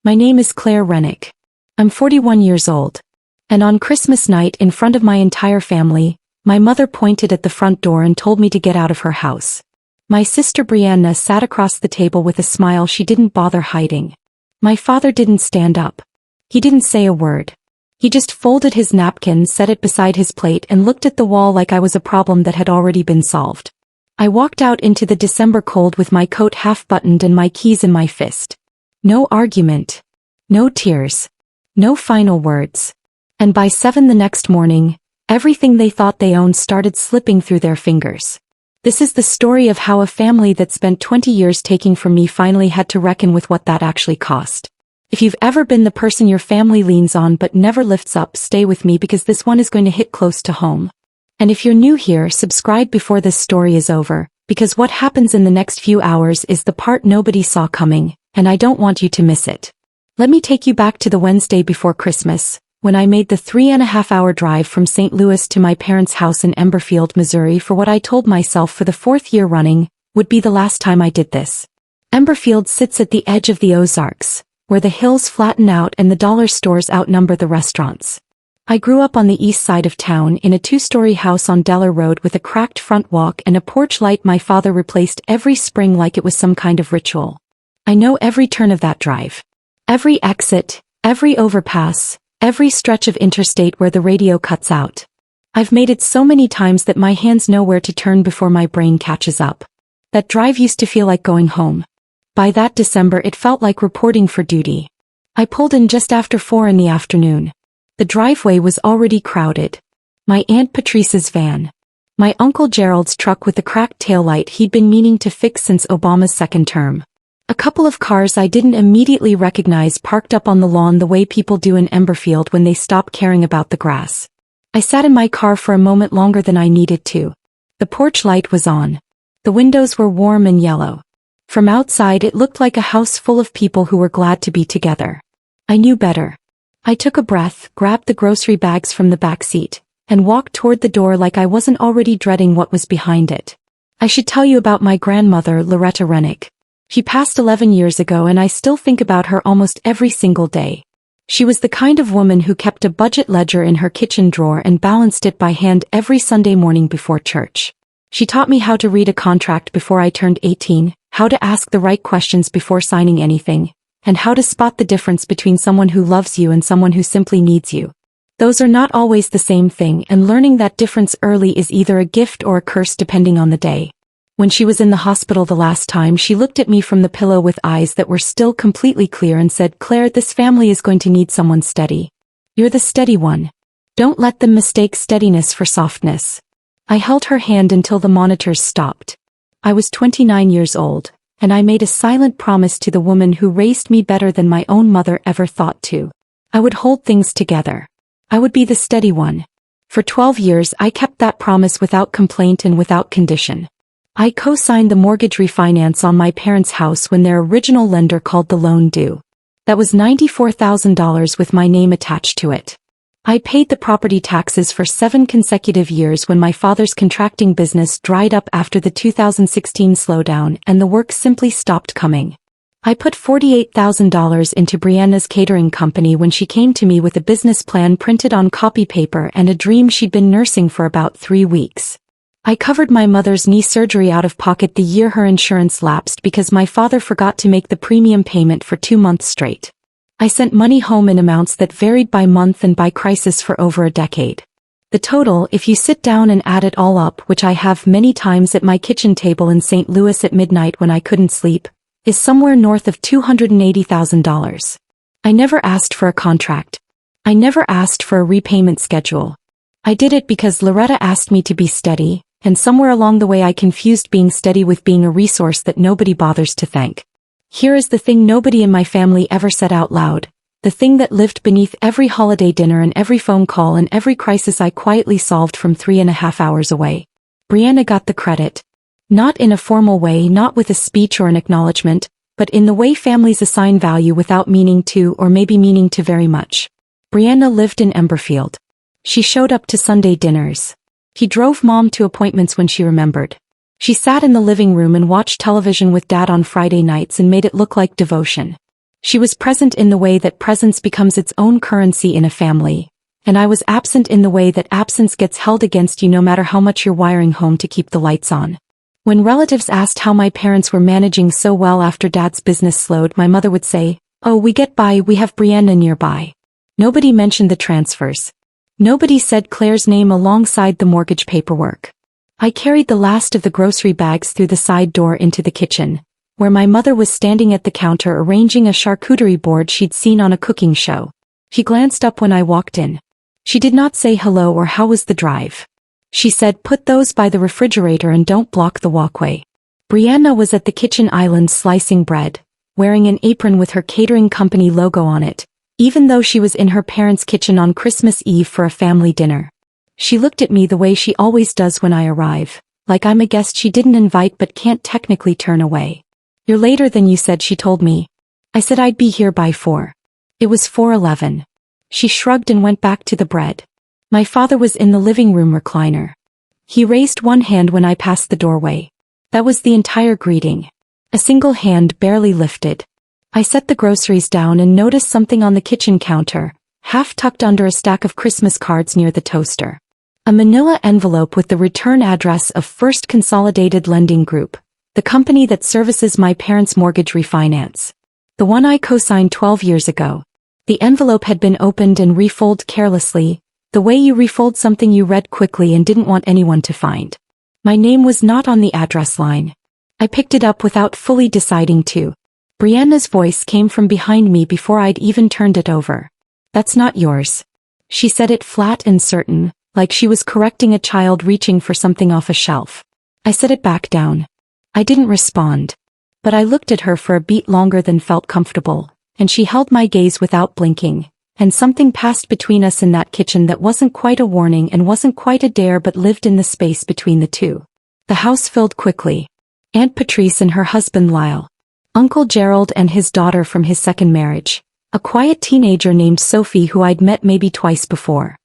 My name is Claire Rennick. I'm 41 years old. And on Christmas night in front of my entire family, my mother pointed at the front door and told me to get out of her house. My sister Brianna sat across the table with a smile she didn't bother hiding. My father didn't stand up. He didn't say a word. He just folded his napkin, set it beside his plate and looked at the wall like I was a problem that had already been solved. I walked out into the December cold with my coat half buttoned and my keys in my fist. No argument. No tears. No final words. And by 7 the next morning, everything they thought they owned started slipping through their fingers. This is the story of how a family that spent 20 years taking from me finally had to reckon with what that actually cost. If you've ever been the person your family leans on but never lifts up, stay with me because this one is going to hit close to home. And if you're new here, subscribe before this story is over, because what happens in the next few hours is the part nobody saw coming, and I don't want you to miss it. Let me take you back to the Wednesday before Christmas, when I made the 3.5-hour drive from St. Louis to my parents' house in Emberfield, Missouri for what I told myself for the 4th year running would be the last time I did this. Emberfield sits at the edge of the Ozarks, where the hills flatten out and the dollar stores outnumber the restaurants. I grew up on the east side of town in a 2-story house on Deller Road with a cracked front walk and a porch light my father replaced every spring like it was some kind of ritual. I know every turn of that drive. Every exit, every overpass, every stretch of interstate where the radio cuts out. I've made it so many times that my hands know where to turn before my brain catches up. That drive used to feel like going home. By that December it felt like reporting for duty. I pulled in just after 4 in the afternoon. The driveway was already crowded. My Aunt Patrice's van. My Uncle Gerald's truck with the cracked taillight he'd been meaning to fix since Obama's second term. A couple of cars I didn't immediately recognize parked up on the lawn the way people do in Emberfield when they stop caring about the grass. I sat in my car for a moment longer than I needed to. The porch light was on. The windows were warm and yellow. From outside it looked like a house full of people who were glad to be together. I knew better. I took a breath, grabbed the grocery bags from the back seat, and walked toward the door like I wasn't already dreading what was behind it. I should tell you about my grandmother, Loretta Rennick. She passed 11 years ago and I still think about her almost every single day. She was the kind of woman who kept a budget ledger in her kitchen drawer and balanced it by hand every Sunday morning before church. She taught me how to read a contract before I turned 18, how to ask the right questions before signing anything, and how to spot the difference between someone who loves you and someone who simply needs you. Those are not always the same thing, and learning that difference early is either a gift or a curse depending on the day. When she was in the hospital the last time, she looked at me from the pillow with eyes that were still completely clear and said, "Claire, this family is going to need someone steady. You're the steady one. Don't let them mistake steadiness for softness." I held her hand until the monitors stopped. I was 29 years old, and I made a silent promise to the woman who raised me better than my own mother ever thought to. I would hold things together. I would be the steady one. For 12 years I kept that promise without complaint and without condition. I co-signed the mortgage refinance on my parents' house when their original lender called the loan due. That was $94,000 with my name attached to it. I paid the property taxes for 7 consecutive years when my father's contracting business dried up after the 2016 slowdown and the work simply stopped coming. I put $48,000 into Brianna's catering company when she came to me with a business plan printed on copy paper and a dream she'd been nursing for about 3 weeks. I covered my mother's knee surgery out of pocket the year her insurance lapsed because my father forgot to make the premium payment for 2 months straight. I sent money home in amounts that varied by month and by crisis for over a decade. The total, if you sit down and add it all up, which I have many times at my kitchen table in St. Louis at midnight when I couldn't sleep, is somewhere north of $280,000. I never asked for a contract. I never asked for a repayment schedule. I did it because Loretta asked me to be steady, and somewhere along the way I confused being steady with being a resource that nobody bothers to thank. Here is the thing nobody in my family ever said out loud, the thing that lived beneath every holiday dinner and every phone call and every crisis I quietly solved from 3.5 hours away. Brianna got the credit. Not in a formal way, not with a speech or an acknowledgement, but in the way families assign value without meaning to or maybe meaning to very much. Brianna lived in Emberfield. She showed up to Sunday dinners. He drove Mom to appointments when she remembered. She sat in the living room and watched television with Dad on Friday nights and made it look like devotion. She was present in the way that presence becomes its own currency in a family, and I was absent in the way that absence gets held against you no matter how much you're wiring home to keep the lights on. When relatives asked how my parents were managing so well after Dad's business slowed, my mother would say, "Oh, we get by, we have Brianna nearby." Nobody mentioned the transfers. Nobody said Claire's name alongside the mortgage paperwork. I carried the last of the grocery bags through the side door into the kitchen, where my mother was standing at the counter arranging a charcuterie board she'd seen on a cooking show. She glanced up when I walked in. She did not say hello or how was the drive. She said, "Put those by the refrigerator and don't block the walkway." Brianna was at the kitchen island slicing bread, wearing an apron with her catering company logo on it, even though she was in her parents' kitchen on Christmas Eve for a family dinner. She looked at me the way she always does when I arrive, like I'm a guest she didn't invite but can't technically turn away. "You're later than you said," she told me. I said I'd be here by 4. It was 4:11. She shrugged and went back to the bread. My father was in the living room recliner. He raised one hand when I passed the doorway. That was the entire greeting. A single hand barely lifted. I set the groceries down and noticed something on the kitchen counter, half tucked under a stack of Christmas cards near the toaster. A manila envelope with the return address of First Consolidated Lending Group, the company that services my parents' mortgage refinance. The one I co-signed 12 years ago. The envelope had been opened and refolded carelessly, the way you refold something you read quickly and didn't want anyone to find. My name was not on the address line. I picked it up without fully deciding to. Brianna's voice came from behind me before I'd even turned it over. "That's not yours." She said it flat and certain, like she was correcting a child reaching for something off a shelf. I set it back down. I didn't respond. But I looked at her for a beat longer than felt comfortable, and she held my gaze without blinking, and something passed between us in that kitchen that wasn't quite a warning and wasn't quite a dare but lived in the space between the two. The house filled quickly. Aunt Patrice and her husband Lyle. Uncle Gerald and his daughter from his second marriage. A quiet teenager named Sophie who I'd met maybe twice before.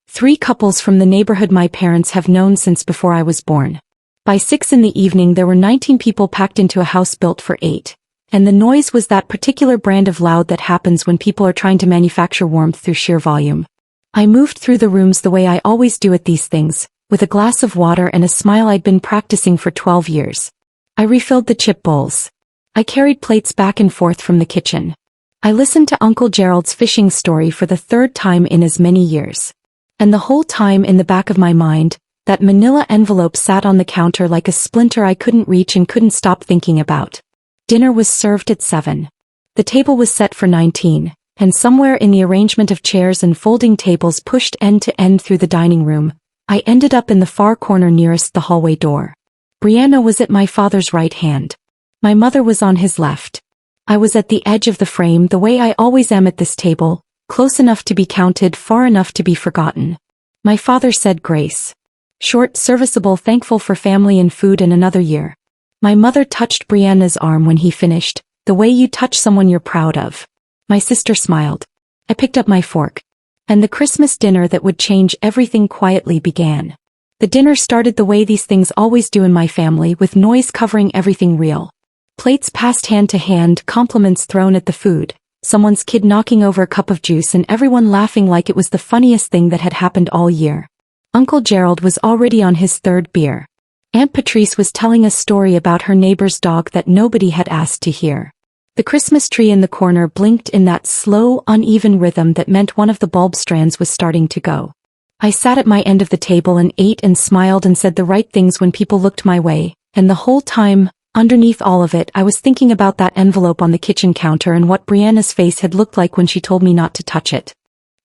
3 couples from the neighborhood my parents have known since before I was born. By 6 in the evening there were 19 people packed into a house built for 8. And the noise was that particular brand of loud that happens when people are trying to manufacture warmth through sheer volume. I moved through the rooms the way I always do at these things, with a glass of water and a smile I'd been practicing for 12 years. I refilled the chip bowls. I carried plates back and forth from the kitchen. I listened to Uncle Gerald's fishing story for the 3rd time in as many years. And the whole time in the back of my mind, that manila envelope sat on the counter like a splinter I couldn't reach and couldn't stop thinking about. Dinner was served at 7. The table was set for 19, and somewhere in the arrangement of chairs and folding tables pushed end to end through the dining room, I ended up in the far corner nearest the hallway door. Brianna was at my father's right hand. My mother was on his left. I was at the edge of the frame the way I always am at this table, close enough to be counted, far enough to be forgotten. My father said grace. Short, serviceable, thankful for family and food and another year. My mother touched Brianna's arm when he finished, the way you touch someone you're proud of. My sister smiled. I picked up my fork. And the Christmas dinner that would change everything quietly began. The dinner started the way these things always do in my family, with noise covering everything real. Plates passed hand to hand, compliments thrown at the food, someone's kid knocking over a cup of juice and everyone laughing like it was the funniest thing that had happened all year. Uncle Gerald was already on his 3rd beer. Aunt Patrice was telling a story about her neighbor's dog that nobody had asked to hear. The Christmas tree in the corner blinked in that slow, uneven rhythm that meant one of the bulb strands was starting to go. I sat at my end of the table and ate and smiled and said the right things when people looked my way, and the whole time, underneath all of it, I was thinking about that envelope on the kitchen counter and what Brianna's face had looked like when she told me not to touch it.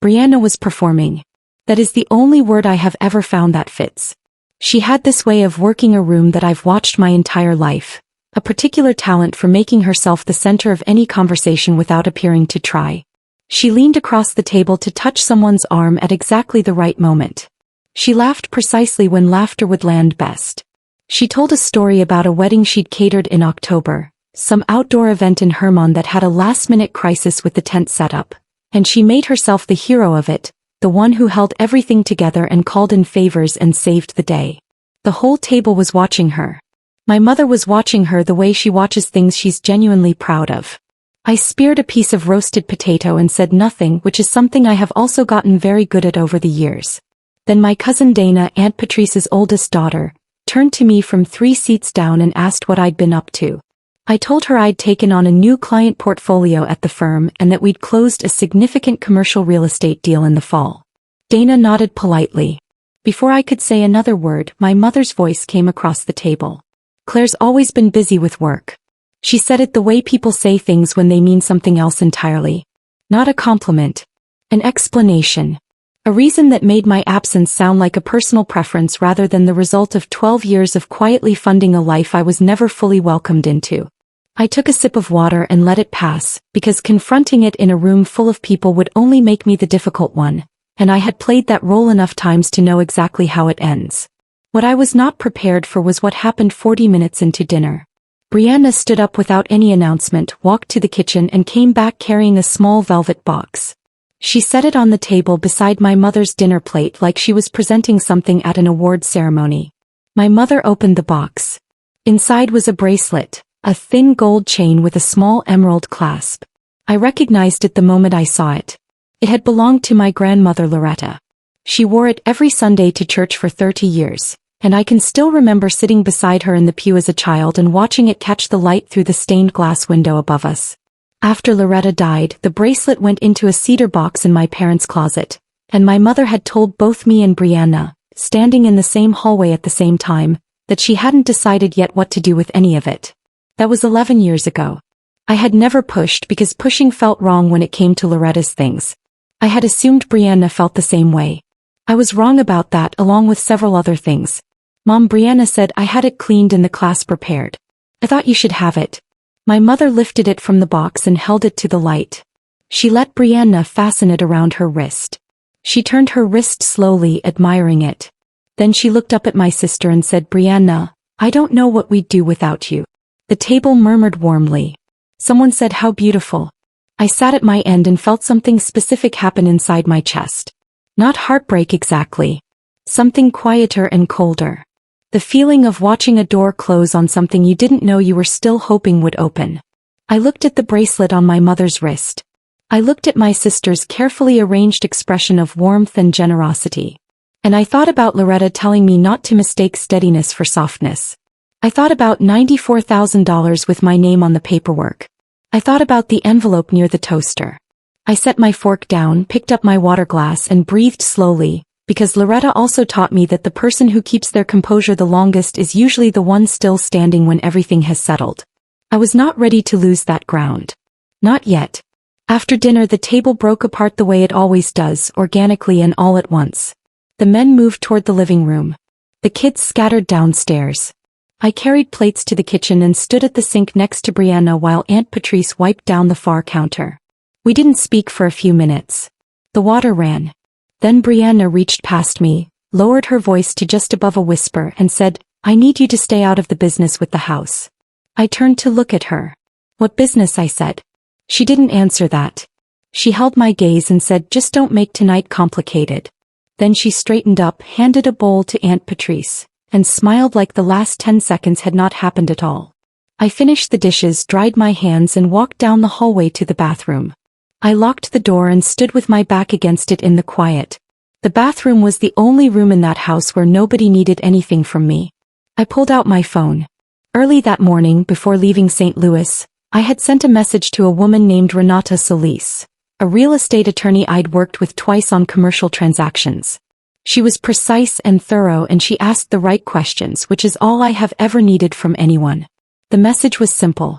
Brianna was performing. That is the only word I have ever found that fits. She had this way of working a room that I've watched my entire life, a particular talent for making herself the center of any conversation without appearing to try. She leaned across the table to touch someone's arm at exactly the right moment. She laughed precisely when laughter would land best. She told a story about a wedding she'd catered in October, some outdoor event in Hermon that had a last-minute crisis with the tent setup, and she made herself the hero of it, the one who held everything together and called in favors and saved the day. The whole table was watching her. My mother was watching her the way she watches things she's genuinely proud of. I speared a piece of roasted potato and said nothing, which is something I have also gotten very good at over the years. Then my cousin Dana, Aunt Patrice's oldest daughter, turned to me from 3 seats down and asked what I'd been up to. I told her I'd taken on a new client portfolio at the firm and that we'd closed a significant commercial real estate deal in the fall. Dana nodded politely. Before I could say another word, my mother's voice came across the table. Claire's always been busy with work. She said it the way people say things when they mean something else entirely. Not a compliment. An explanation. A reason that made my absence sound like a personal preference rather than the result of 12 years of quietly funding a life I was never fully welcomed into. I took a sip of water and let it pass, because confronting it in a room full of people would only make me the difficult one, and I had played that role enough times to know exactly how it ends. What I was not prepared for was what happened 40 minutes into dinner. Brianna stood up without any announcement, walked to the kitchen and came back carrying a small velvet box. She set it on the table beside my mother's dinner plate like she was presenting something at an award ceremony. My mother opened the box. Inside was a bracelet, a thin gold chain with a small emerald clasp. I recognized it the moment I saw it. It had belonged to my grandmother Loretta. She wore it every Sunday to church for 30 years, and I can still remember sitting beside her in the pew as a child and watching it catch the light through the stained glass window above us. After Loretta died, the bracelet went into a cedar box in my parents' closet, and my mother had told both me and Brianna, standing in the same hallway at the same time, that she hadn't decided yet what to do with any of it. That was 11 years ago. I had never pushed because pushing felt wrong when it came to Loretta's things. I had assumed Brianna felt the same way. I was wrong about that along with several other things. Mom, Brianna said I had it cleaned and the clasp repaired. I thought you should have it. My mother lifted it from the box and held it to the light. She let Brianna fasten it around her wrist. She turned her wrist slowly, admiring it. Then she looked up at my sister and said, Brianna, I don't know what we'd do without you. The table murmured warmly. Someone said, how beautiful. I sat at my end and felt something specific happen inside my chest. Not heartbreak exactly. Something quieter and colder. The feeling of watching a door close on something you didn't know you were still hoping would open. I looked at the bracelet on my mother's wrist. I looked at my sister's carefully arranged expression of warmth and generosity. And I thought about Loretta telling me not to mistake steadiness for softness. I thought about $94,000 with my name on the paperwork. I thought about the envelope near the toaster. I set my fork down, picked up my water glass and breathed slowly, because Loretta also taught me that the person who keeps their composure the longest is usually the one still standing when everything has settled. I was not ready to lose that ground. Not yet. After dinner the table broke apart the way it always does, organically and all at once. The men moved toward the living room. The kids scattered downstairs. I carried plates to the kitchen and stood at the sink next to Brianna while Aunt Patrice wiped down the far counter. We didn't speak for a few minutes. The water ran. Then Brianna reached past me, lowered her voice to just above a whisper and said, I need you to stay out of the business with the house. I turned to look at her. What business? I said. She didn't answer that. She held my gaze and said, just don't make tonight complicated. Then she straightened up, handed a bowl to Aunt Patrice, and smiled like the last 10 seconds had not happened at all. I finished the dishes, dried my hands and walked down the hallway to the bathroom. I locked the door and stood with my back against it in the quiet. The bathroom was the only room in that house where nobody needed anything from me. I pulled out my phone. Early that morning, before leaving St. Louis, I had sent a message to a woman named Renata Solis, a real estate attorney I'd worked with twice on commercial transactions. She was precise and thorough and she asked the right questions, which is all I have ever needed from anyone. The message was simple.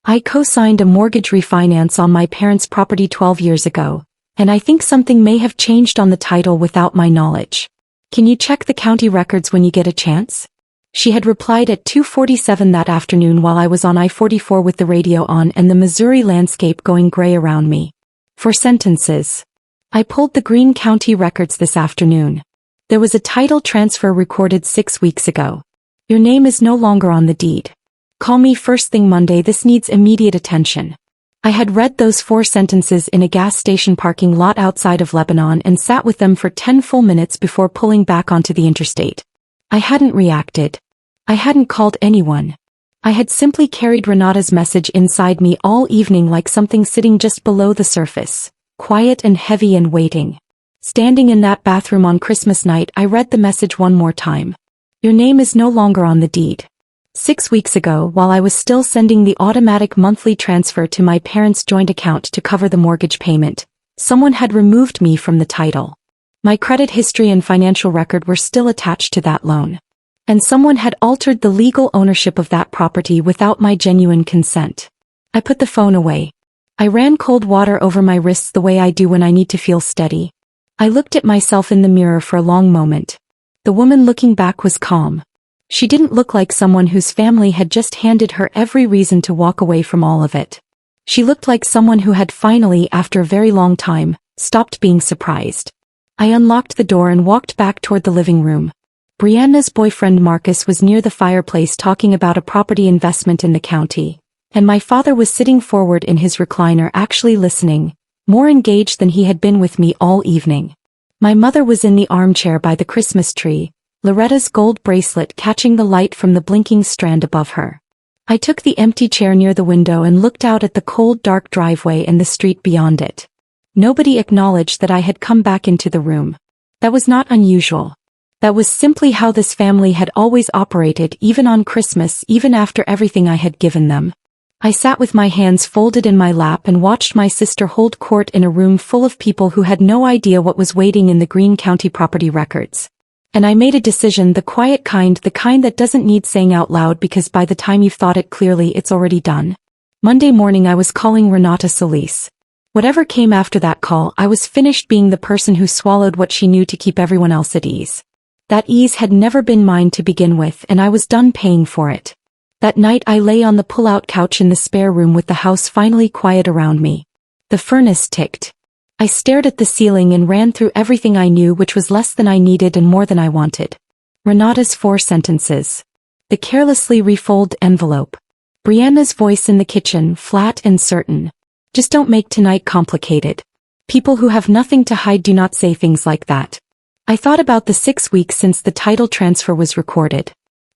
I co-signed a mortgage refinance on my parents' property 12 years ago, and I think something may have changed on the title without my knowledge. Can you check the county records when you get a chance? She had replied at 2:47 that afternoon while I was on I-44 with the radio on and the Missouri landscape going gray around me. 4 sentences. I pulled the Greene County records this afternoon. There was a title transfer recorded 6 weeks ago. Your name is no longer on the deed. Call me first thing Monday. This needs immediate attention. I had read those 4 sentences in a gas station parking lot outside of Lebanon and sat with them for 10 full minutes before pulling back onto the interstate. I hadn't reacted. I hadn't called anyone. I had simply carried Renata's message inside me all evening like something sitting just below the surface, quiet and heavy and waiting. Standing in that bathroom on Christmas night, I read the message one more time. Your name is no longer on the deed. 6 weeks ago, while I was still sending the automatic monthly transfer to my parents' joint account to cover the mortgage payment, someone had removed me from the title. My credit history and financial record were still attached to that loan. And someone had altered the legal ownership of that property without my genuine consent. I put the phone away. I ran cold water over my wrists the way I do when I need to feel steady. I looked at myself in the mirror for a long moment. The woman looking back was calm. She didn't look like someone whose family had just handed her every reason to walk away from all of it. She looked like someone who had finally, after a very long time, stopped being surprised. I unlocked the door and walked back toward the living room. Brianna's boyfriend Marcus was near the fireplace talking about a property investment in the county, and my father was sitting forward in his recliner actually listening, more engaged than he had been with me all evening. My mother was in the armchair by the Christmas tree, Loretta's gold bracelet catching the light from the blinking strand above her. I took the empty chair near the window and looked out at the cold dark driveway and the street beyond it. Nobody acknowledged that I had come back into the room. That was not unusual. That was simply how this family had always operated, even on Christmas, even after everything I had given them. I sat with my hands folded in my lap and watched my sister hold court in a room full of people who had no idea what was waiting in the Greene County property records. And I made a decision, the quiet kind, the kind that doesn't need saying out loud because by the time you've thought it clearly it's already done. Monday morning I was calling Renata Solis. Whatever came after that call, I was finished being the person who swallowed what she knew to keep everyone else at ease. That ease had never been mine to begin with, and I was done paying for it. That night I lay on the pull-out couch in the spare room with the house finally quiet around me. The furnace ticked. I stared at the ceiling and ran through everything I knew, which was less than I needed and more than I wanted. Renata's 4 sentences. The carelessly refolded envelope. Brianna's voice in the kitchen, flat and certain. Just don't make tonight complicated. People who have nothing to hide do not say things like that. I thought about the 6 weeks since the title transfer was recorded.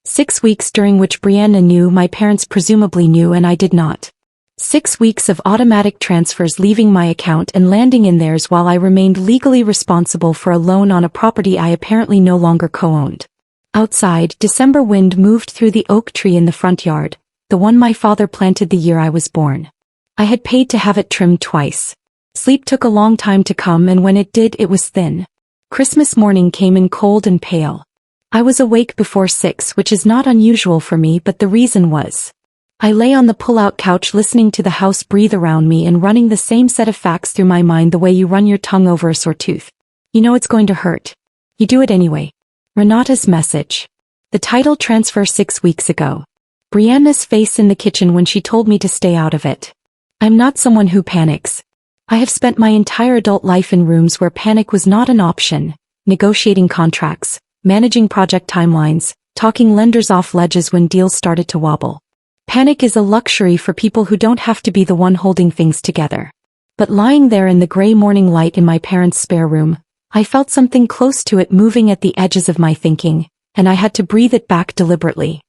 6 weeks during which Brianna knew, my parents presumably knew, and I did not. 6 weeks of automatic transfers leaving my account and landing in theirs while I remained legally responsible for a loan on a property I apparently no longer co-owned. Outside, December wind moved through the oak tree in the front yard, the one my father planted the year I was born. I had paid to have it trimmed twice. Sleep took a long time to come, and when it did, it was thin. Christmas morning came in cold and pale. I was awake before 6, which is not unusual for me, but the reason was. I lay on the pull-out couch listening to the house breathe around me and running the same set of facts through my mind the way you run your tongue over a sore tooth. You know it's going to hurt. You do it anyway. Renata's message. The title transfer 6 weeks ago. Brianna's face in the kitchen when she told me to stay out of it. I'm not someone who panics. I have spent my entire adult life in rooms where panic was not an option, negotiating contracts, managing project timelines, talking lenders off ledges when deals started to wobble. Panic is a luxury for people who don't have to be the one holding things together. But lying there in the gray morning light in my parents' spare room, I felt something close to it moving at the edges of my thinking, and I had to breathe it back deliberately.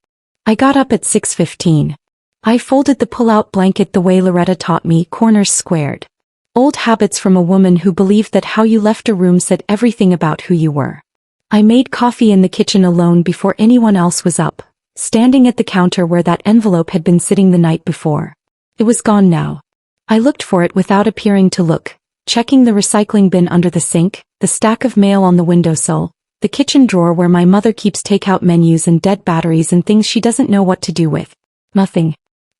I got up at 6:15. I folded the pull-out blanket the way Loretta taught me, corners squared. Old habits from a woman who believed that how you left a room said everything about who you were. I made coffee in the kitchen alone before anyone else was up, standing at the counter where that envelope had been sitting the night before. It was gone now. I looked for it without appearing to look, checking the recycling bin under the sink, the stack of mail on the windowsill, the kitchen drawer where my mother keeps takeout menus and dead batteries and things she doesn't know what to do with. Nothing.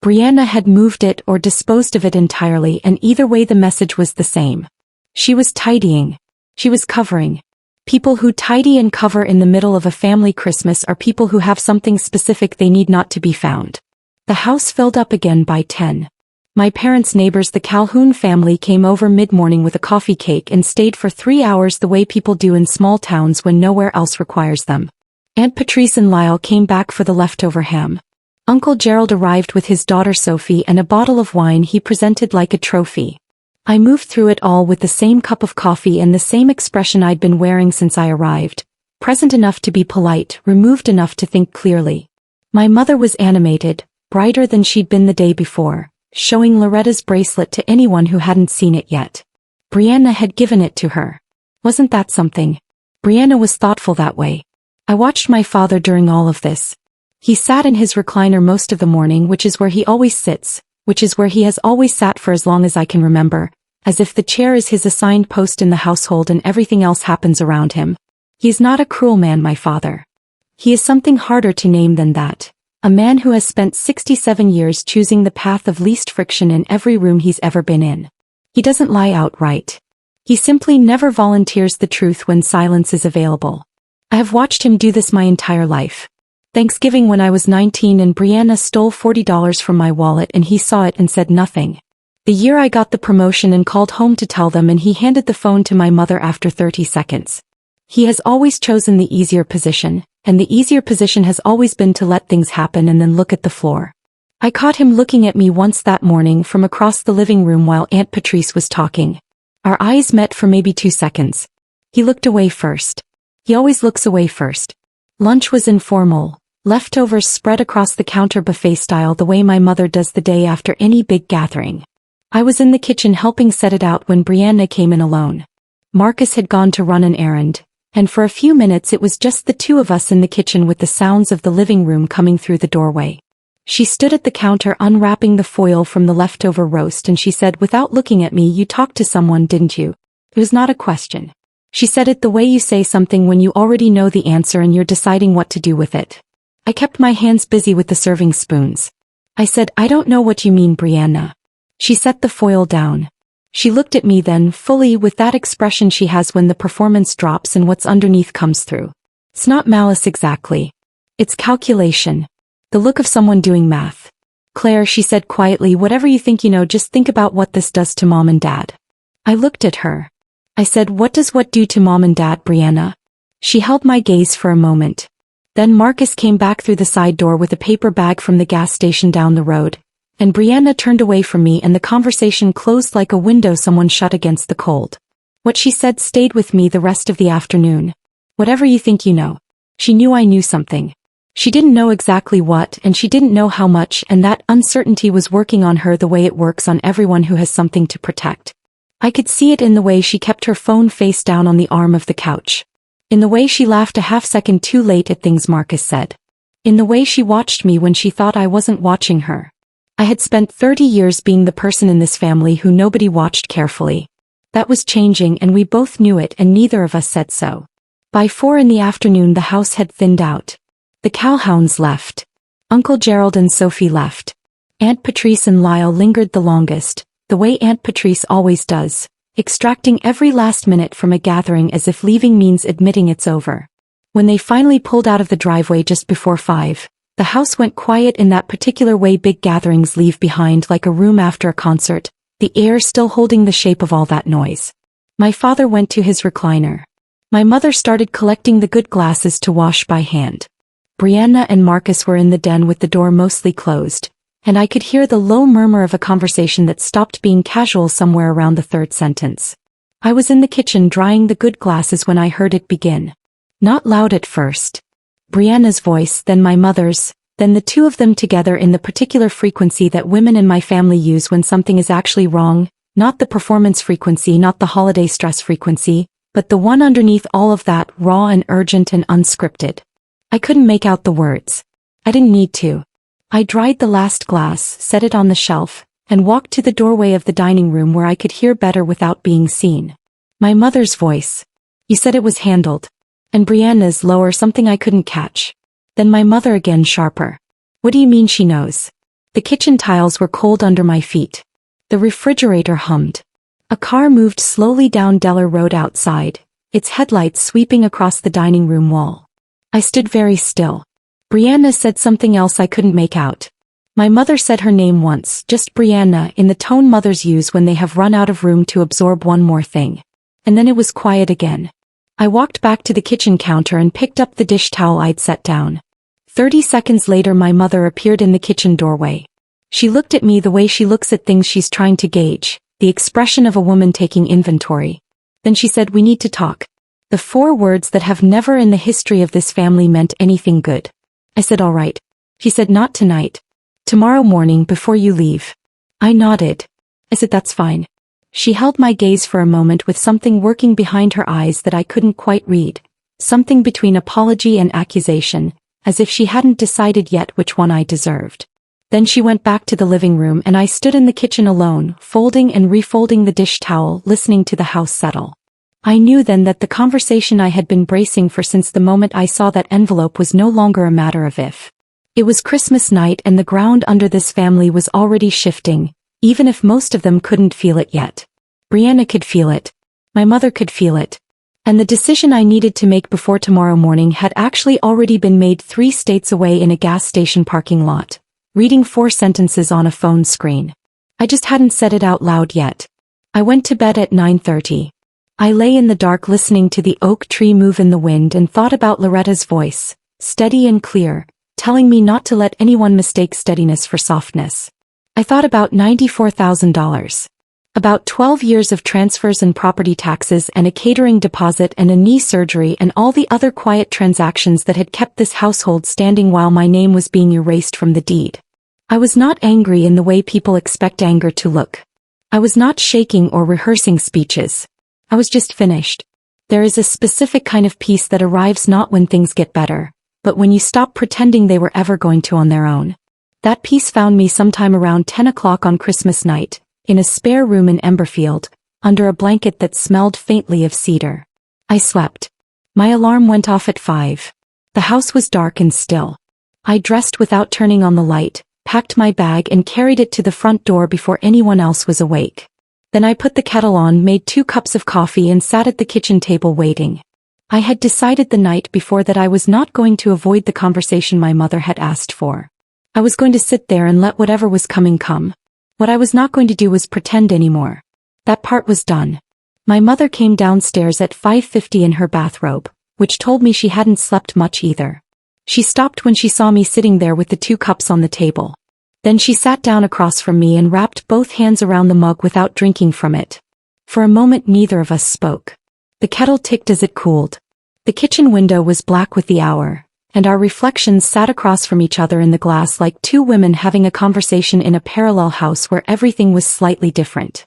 Brianna had moved it or disposed of it entirely, and either way the message was the same. She was tidying. She was covering. People who tidy and cover in the middle of a family Christmas are people who have something specific they need not to be found. The house filled up again by 10. My parents' neighbors, the Calhoun family, came over mid-morning with a coffee cake and stayed for 3 hours the way people do in small towns when nowhere else requires them. Aunt Patrice and Lyle came back for the leftover ham. Uncle Gerald arrived with his daughter Sophie and a bottle of wine he presented like a trophy. I moved through it all with the same cup of coffee and the same expression I'd been wearing since I arrived, present enough to be polite, removed enough to think clearly. My mother was animated, brighter than she'd been the day before, showing Loretta's bracelet to anyone who hadn't seen it yet. Brianna had given it to her. Wasn't that something? Brianna was thoughtful that way. I watched my father during all of this. He sat in his recliner most of the morning, which is where he always sits, which is where he has always sat for as long as I can remember, as if the chair is his assigned post in the household and everything else happens around him. He is not a cruel man, my father. He is something harder to name than that. A man who has spent 67 years choosing the path of least friction in every room he's ever been in. He doesn't lie outright. He simply never volunteers the truth when silence is available. I have watched him do this my entire life. Thanksgiving when I was 19 and Brianna stole $40 from my wallet and he saw it and said nothing. The year I got the promotion and called home to tell them and he handed the phone to my mother after 30 seconds. He has always chosen the easier position, and the easier position has always been to let things happen and then look at the floor. I caught him looking at me once that morning from across the living room while Aunt Patrice was talking. Our eyes met for maybe 2 seconds. He looked away first. He always looks away first. Lunch was informal, leftovers spread across the counter buffet style the way my mother does the day after any big gathering. I was in the kitchen helping set it out when Brianna came in alone. Marcus had gone to run an errand, and for a few minutes it was just the two of us in the kitchen with the sounds of the living room coming through the doorway. She stood at the counter unwrapping the foil from the leftover roast and she said without looking at me, "You talked to someone, didn't you?" It was not a question. She said it the way you say something when you already know the answer and you're deciding what to do with it. I kept my hands busy with the serving spoons. I said, "I don't know what you mean, Brianna." She set the foil down. She looked at me then, fully with that expression she has when the performance drops and what's underneath comes through. It's not malice exactly. It's calculation. The look of someone doing math. "Claire," she said quietly, "whatever you think you know, just think about what this does to Mom and Dad." I looked at her. I said, "What does what do to Mom and Dad, Brianna?" She held my gaze for a moment. Then Marcus came back through the side door with a paper bag from the gas station down the road, and Brianna turned away from me and the conversation closed like a window someone shut against the cold. What she said stayed with me the rest of the afternoon. Whatever you think you know. She knew I knew something. She didn't know exactly what and she didn't know how much, and that uncertainty was working on her the way it works on everyone who has something to protect. I could see it in the way she kept her phone face down on the arm of the couch. In the way she laughed a half-second too late at things Marcus said. In the way she watched me when she thought I wasn't watching her. I had spent 30 years being the person in this family who nobody watched carefully. That was changing and we both knew it and neither of us said so. By 4 in the afternoon the house had thinned out. The Calhouns left. Uncle Gerald and Sophie left. Aunt Patrice and Lyle lingered the longest, the way Aunt Patrice always does, extracting every last minute from a gathering as if leaving means admitting it's over. When they finally pulled out of the driveway just before 5, the house went quiet in that particular way big gatherings leave behind, like a room after a concert, the air still holding the shape of all that noise. My father went to his recliner. My mother started collecting the good glasses to wash by hand. Brianna and Marcus were in the den with the door mostly closed, and I could hear the low murmur of a conversation that stopped being casual somewhere around the 3rd sentence. I was in the kitchen drying the good glasses when I heard it begin. Not loud at first. Brianna's voice, then my mother's, then the two of them together in the particular frequency that women in my family use when something is actually wrong, not the performance frequency, not the holiday stress frequency, but the one underneath all of that, raw and urgent and unscripted. I couldn't make out the words. I didn't need to. I dried the last glass, set it on the shelf, and walked to the doorway of the dining room where I could hear better without being seen. My mother's voice. "You said it was handled." And Brianna's lower, something I couldn't catch. Then my mother again, sharper. "What do you mean she knows?" The kitchen tiles were cold under my feet. The refrigerator hummed. A car moved slowly down Deller Road outside, its headlights sweeping across the dining room wall. I stood very still. Brianna said something else I couldn't make out. My mother said her name once, just Brianna, in the tone mothers use when they have run out of room to absorb one more thing. And then it was quiet again. I walked back to the kitchen counter and picked up the dish towel I'd set down. 30 seconds later my mother appeared in the kitchen doorway. She looked at me the way she looks at things she's trying to gauge, the expression of a woman taking inventory. Then she said, "We need to talk." The 4 words that have never in the history of this family meant anything good. I said, "All right." She said, "Not tonight." Tomorrow morning before you leave. I nodded. I said that's fine. She held my gaze for a moment with something working behind her eyes that I couldn't quite read. Something between apology and accusation, as if she hadn't decided yet which one I deserved. Then she went back to the living room and I stood in the kitchen alone, folding and refolding the dish towel, listening to the house settle. I knew then that the conversation I had been bracing for since the moment I saw that envelope was no longer a matter of if. It was Christmas night and the ground under this family was already shifting, even if most of them couldn't feel it yet. Brianna could feel it. My mother could feel it. And the decision I needed to make before tomorrow morning had actually already been made 3 states away in a gas station parking lot, reading 4 sentences on a phone screen. I just hadn't said it out loud yet. I went to bed at 9:30. I lay in the dark listening to the oak tree move in the wind and thought about Loretta's voice, steady and clear, telling me not to let anyone mistake steadiness for softness. I thought about $94,000. About 12 years of transfers and property taxes and a catering deposit and a knee surgery and all the other quiet transactions that had kept this household standing while my name was being erased from the deed. I was not angry in the way people expect anger to look. I was not shaking or rehearsing speeches. I was just finished. There is a specific kind of peace that arrives not when things get better, but when you stop pretending they were ever going to on their own. That peace found me sometime around 10 o'clock on Christmas night, in a spare room in Emberfield, under a blanket that smelled faintly of cedar. I slept. My alarm went off at 5. The house was dark and still. I dressed without turning on the light, packed my bag and carried it to the front door before anyone else was awake. Then I put the kettle on, made 2 cups of coffee and sat at the kitchen table waiting. I had decided the night before that I was not going to avoid the conversation my mother had asked for. I was going to sit there and let whatever was coming come. What I was not going to do was pretend anymore. That part was done. My mother came downstairs at 5:50 in her bathrobe, which told me she hadn't slept much either. She stopped when she saw me sitting there with the 2 cups on the table. Then she sat down across from me and wrapped both hands around the mug without drinking from it. For a moment neither of us spoke. The kettle ticked as it cooled. The kitchen window was black with the hour, and our reflections sat across from each other in the glass like 2 women having a conversation in a parallel house where everything was slightly different.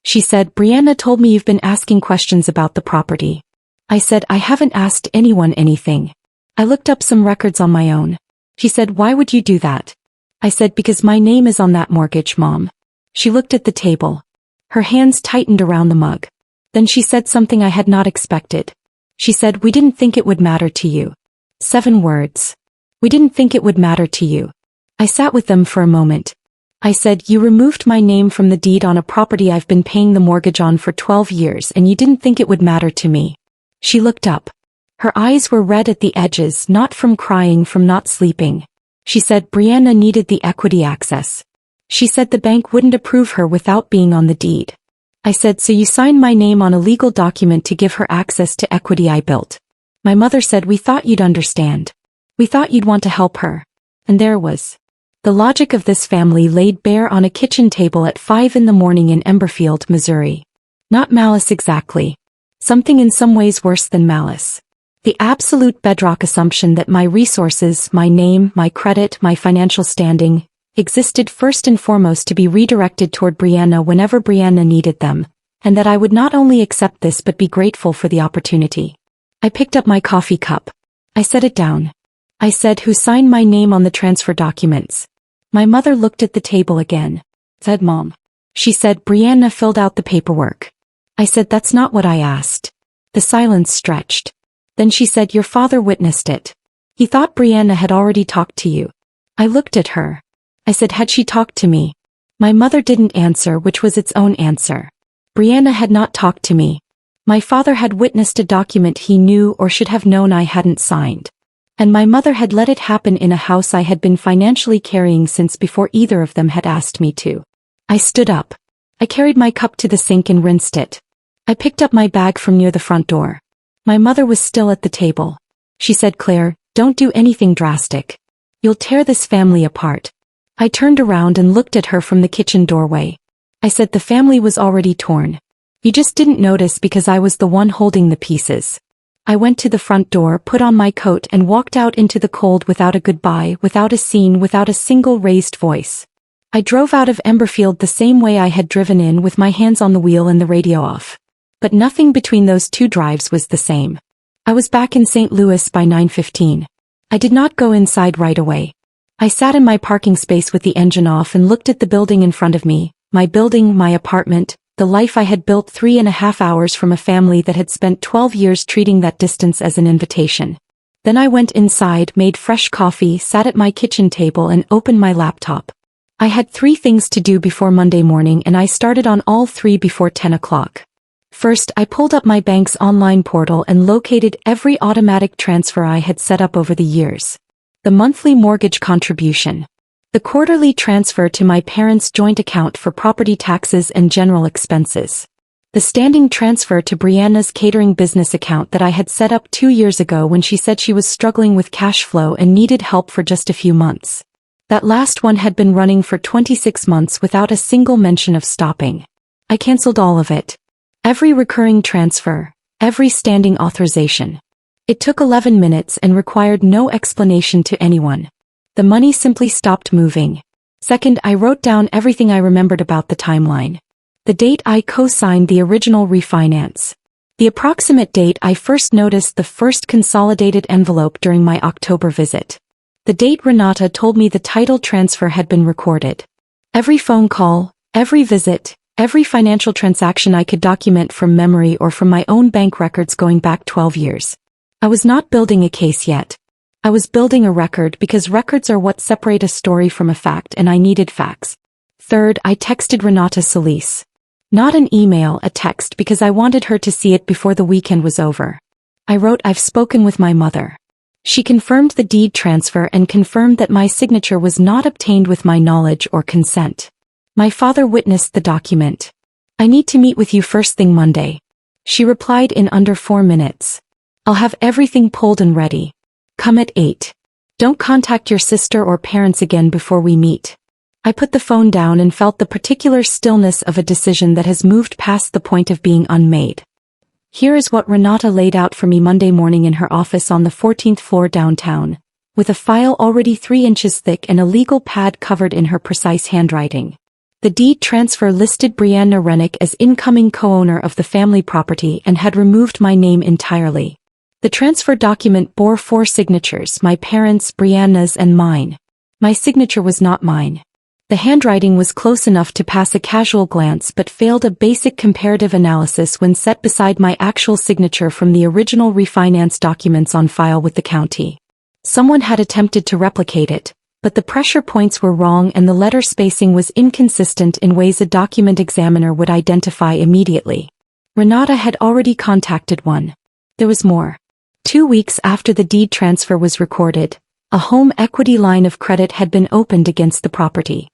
She said, "Brianna told me you've been asking questions about the property." I said, "I haven't asked anyone anything. I looked up some records on my own." She said, "Why would you do that?" I said, "Because my name is on that mortgage, Mom." She looked at the table. Her hands tightened around the mug. Then she said something I had not expected. She said, "We didn't think it would matter to you." 7 words. "We didn't think it would matter to you." I sat with them for a moment. I said, "You removed my name from the deed on a property I've been paying the mortgage on for 12 years and you didn't think it would matter to me." She looked up. Her eyes were red at the edges, not from crying, from not sleeping. She said Brianna needed the equity access. She said the bank wouldn't approve her without being on the deed. I said, "So you signed my name on a legal document to give her access to equity I built." My mother said, "We thought you'd understand. We thought you'd want to help her." And there was. The logic of this family laid bare on a kitchen table at 5 in the morning in Emberfield, Missouri. Not malice exactly. Something in some ways worse than malice. The absolute bedrock assumption that my resources, my name, my credit, my financial standing, existed first and foremost to be redirected toward Brianna whenever Brianna needed them, and that I would not only accept this but be grateful for the opportunity. I picked up my coffee cup. I set it down. I said, "Who signed my name on the transfer documents?" My mother looked at the table again. Said, "Mom." She said, "Brianna filled out the paperwork." I said, "That's not what I asked." The silence stretched. Then she said, "Your father witnessed it. He thought Brianna had already talked to you." I looked at her. I said, "Had she talked to me?" My mother didn't answer, which was its own answer. Brianna had not talked to me. My father had witnessed a document he knew or should have known I hadn't signed. And my mother had let it happen in a house I had been financially carrying since before either of them had asked me to. I stood up. I carried my cup to the sink and rinsed it. I picked up my bag from near the front door. My mother was still at the table. She said, "Claire, don't do anything drastic. You'll tear this family apart." I turned around and looked at her from the kitchen doorway. I said, "The family was already torn. You just didn't notice because I was the one holding the pieces." I went to the front door, put on my coat and walked out into the cold without a goodbye, without a scene, without a single raised voice. I drove out of Emberfield the same way I had driven in, with my hands on the wheel and the radio off. But nothing between those two drives was the same. I was back in St. Louis by 9:15. I did not go inside right away. I sat in my parking space with the engine off and looked at the building in front of me, my building, my apartment, the life I had built 3.5 hours from a family that had spent 12 years treating that distance as an invitation. Then I went inside, made fresh coffee, sat at my kitchen table and opened my laptop. I had 3 things to do before Monday morning and I started on all 3 before 10 o'clock. First, I pulled up my bank's online portal and located every automatic transfer I had set up over the years. The monthly mortgage contribution. The quarterly transfer to my parents' joint account for property taxes and general expenses. The standing transfer to Brianna's catering business account that I had set up 2 years ago when she said she was struggling with cash flow and needed help for just a few months. That last one had been running for 26 months without a single mention of stopping. I canceled all of it. Every recurring transfer, every standing authorization. It took 11 minutes and required no explanation to anyone. The money simply stopped moving. Second, I wrote down everything I remembered about the timeline. The date I co-signed the original refinance. The approximate date I first noticed the first consolidated envelope during my October visit. The date Renata told me the title transfer had been recorded. Every phone call, every visit, every financial transaction I could document from memory or from my own bank records going back 12 years. I was not building a case yet. I was building a record because records are what separate a story from a fact and I needed facts. Third, I texted Renata Solis. Not an email, a text because I wanted her to see it before the weekend was over. I wrote, "I've spoken with my mother." She confirmed the deed transfer and confirmed that my signature was not obtained with my knowledge or consent. My father witnessed the document. "I need to meet with you first thing Monday." She replied in under 4 minutes. "I'll have everything pulled and ready. Come at 8. Don't contact your sister or parents again before we meet." I put the phone down and felt the particular stillness of a decision that has moved past the point of being unmade. Here is what Renata laid out for me Monday morning in her office on the 14th floor downtown, with a file already 3 inches thick and a legal pad covered in her precise handwriting. The deed transfer listed Brianna Rennick as incoming co-owner of the family property and had removed my name entirely. The transfer document bore 4 signatures, my parents', Brianna's and mine. My signature was not mine. The handwriting was close enough to pass a casual glance but failed a basic comparative analysis when set beside my actual signature from the original refinance documents on file with the county. Someone had attempted to replicate it, but the pressure points were wrong and the letter spacing was inconsistent in ways a document examiner would identify immediately. Renata had already contacted one. There was more. 2 weeks after the deed transfer was recorded, a home equity line of credit had been opened against the property.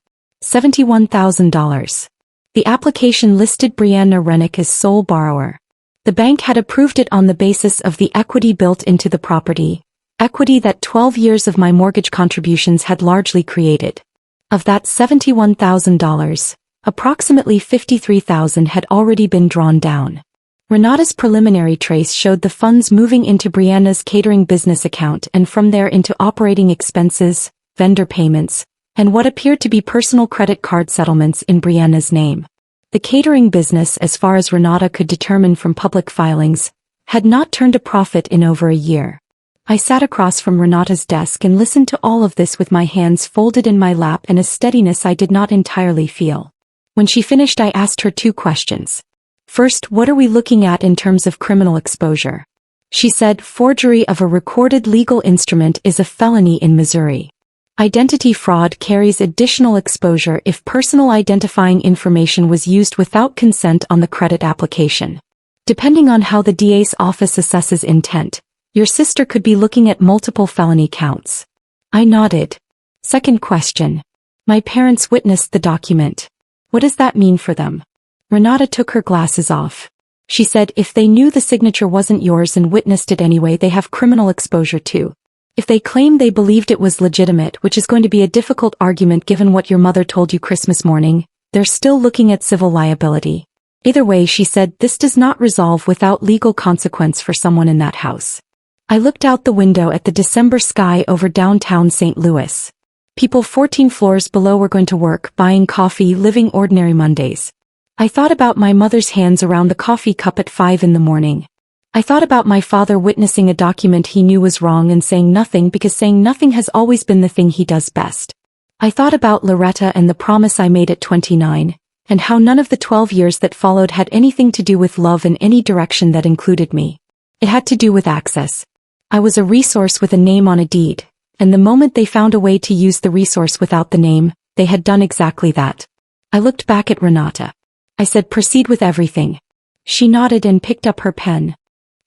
$71,000. The application listed Brianna Rennick as sole borrower. The bank had approved it on the basis of the equity built into the property, equity that 12 years of my mortgage contributions had largely created. Of that $71,000, approximately $53,000 had already been drawn down. Renata's preliminary trace showed the funds moving into Brianna's catering business account and from there into operating expenses, vendor payments, and what appeared to be personal credit card settlements in Brianna's name. The catering business, as far as Renata could determine from public filings, had not turned a profit in over a year. I sat across from Renata's desk and listened to all of this with my hands folded in my lap and a steadiness I did not entirely feel. When she finished, I asked her 2 questions. First, what are we looking at in terms of criminal exposure? She said, forgery of a recorded legal instrument is a felony in Missouri. Identity fraud carries additional exposure if personal identifying information was used without consent on the credit application. Depending on how the DA's office assesses intent, your sister could be looking at multiple felony counts. I nodded. Second question. My parents witnessed the document. What does that mean for them? Renata took her glasses off. She said if they knew the signature wasn't yours and witnessed it anyway, they have criminal exposure too. If they claim they believed it was legitimate, which is going to be a difficult argument given what your mother told you Christmas morning, they're still looking at civil liability. Either way, she said, this does not resolve without legal consequence for someone in that house. I looked out the window at the December sky over downtown St. Louis. People 14 floors below were going to work, buying coffee, living ordinary Mondays. I thought about my mother's hands around the coffee cup at 5 in the morning. I thought about my father witnessing a document he knew was wrong and saying nothing because saying nothing has always been the thing he does best. I thought about Loretta and the promise I made at 29. And how none of the 12 years that followed had anything to do with love in any direction that included me. It had to do with access. I was a resource with a name on a deed, and the moment they found a way to use the resource without the name, they had done exactly that. I looked back at Renata. I said, proceed with everything. She nodded and picked up her pen.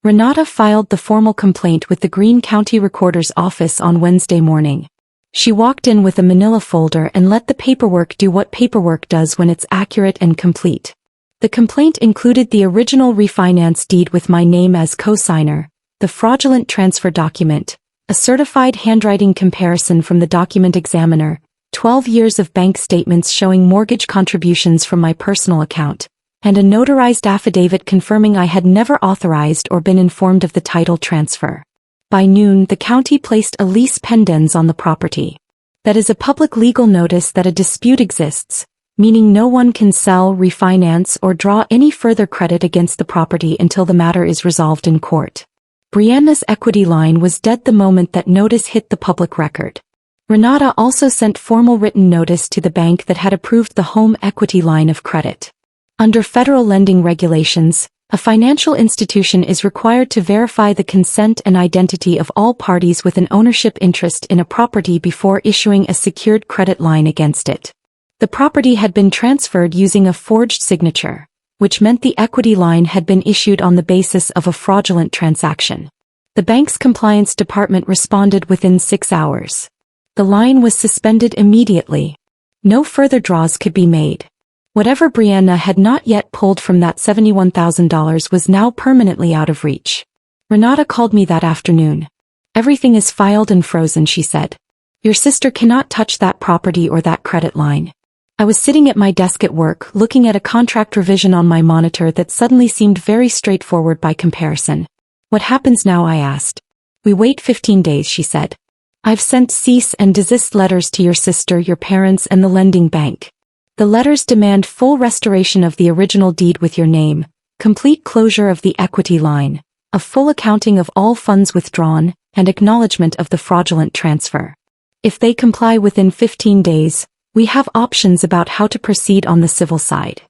Renata filed the formal complaint with the Greene County Recorder's Office on Wednesday morning. She walked in with a manila folder and let the paperwork do what paperwork does when it's accurate and complete. The complaint included the original refinance deed with my name as co-signer, the fraudulent transfer document, a certified handwriting comparison from the document examiner, 12 years of bank statements showing mortgage contributions from my personal account, and a notarized affidavit confirming I had never authorized or been informed of the title transfer. By noon, the county placed a lease pendens on the property. That is a public legal notice that a dispute exists, meaning no one can sell, refinance, or draw any further credit against the property until the matter is resolved in court. Brianna's equity line was dead the moment that notice hit the public record. Renata also sent formal written notice to the bank that had approved the home equity line of credit. Under federal lending regulations, a financial institution is required to verify the consent and identity of all parties with an ownership interest in a property before issuing a secured credit line against it. The property had been transferred using a forged signature, which meant the equity line had been issued on the basis of a fraudulent transaction. The bank's compliance department responded within 6 hours. The line was suspended immediately. No further draws could be made. Whatever Brianna had not yet pulled from that $71,000 was now permanently out of reach. Renata called me that afternoon. Everything is filed and frozen, she said. Your sister cannot touch that property or that credit line. I was sitting at my desk at work, looking at a contract revision on my monitor that suddenly seemed very straightforward by comparison. What happens now? I asked. We wait 15 days, she said. I've sent cease and desist letters to your sister, your parents, and the lending bank. The letters demand full restoration of the original deed with your name, complete closure of the equity line, a full accounting of all funds withdrawn, and acknowledgement of the fraudulent transfer. If they comply within 15 days, we have options about how to proceed on the civil side.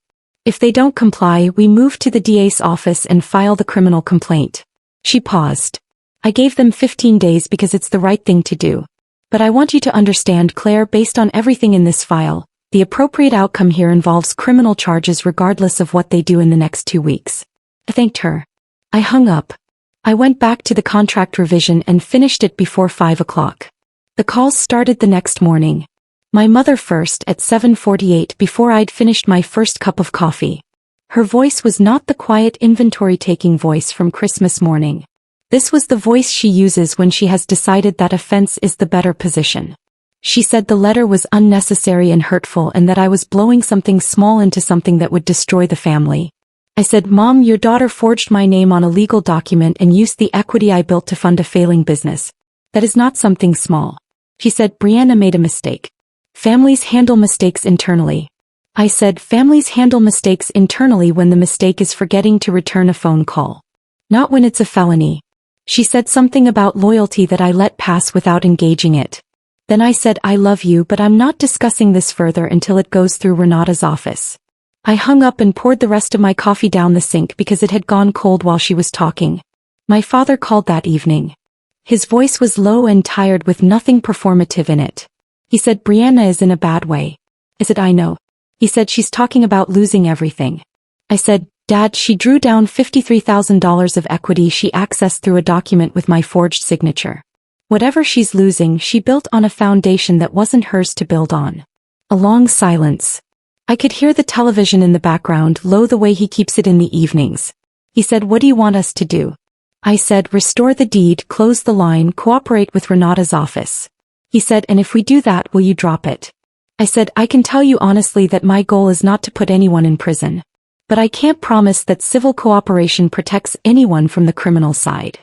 If they don't comply, we move to the DA's office and file the criminal complaint. She paused. I gave them 15 days because it's the right thing to do. But I want you to understand, Claire, based on everything in this file, the appropriate outcome here involves criminal charges regardless of what they do in the next 2 weeks. I thanked her. I hung up. I went back to the contract revision and finished it before 5 o'clock. The calls started the next morning. My mother first at 7:48 before I'd finished my first cup of coffee. Her voice was not the quiet inventory-taking voice from Christmas morning. This was the voice she uses when she has decided that offense is the better position. She said the letter was unnecessary and hurtful and that I was blowing something small into something that would destroy the family. I said, Mom, your daughter forged my name on a legal document and used the equity I built to fund a failing business. That is not something small. She said, Brianna made a mistake. Families handle mistakes internally. I said, families handle mistakes internally when the mistake is forgetting to return a phone call. Not when it's a felony. She said something about loyalty that I let pass without engaging it. Then I said, I love you, but I'm not discussing this further until it goes through Renata's office. I hung up and poured the rest of my coffee down the sink because it had gone cold while she was talking. My father called that evening. His voice was low and tired with nothing performative in it. He said, Brianna is in a bad way. I said, I know. He said, she's talking about losing everything. I said, Dad, she drew down $53,000 of equity she accessed through a document with my forged signature. Whatever she's losing, she built on a foundation that wasn't hers to build on. A long silence. I could hear the television in the background, low the way he keeps it in the evenings. He said, what do you want us to do? I said, restore the deed, close the line, cooperate with Renata's office. He said, and if we do that, will you drop it? I said, I can tell you honestly that my goal is not to put anyone in prison. But I can't promise that civil cooperation protects anyone from the criminal side.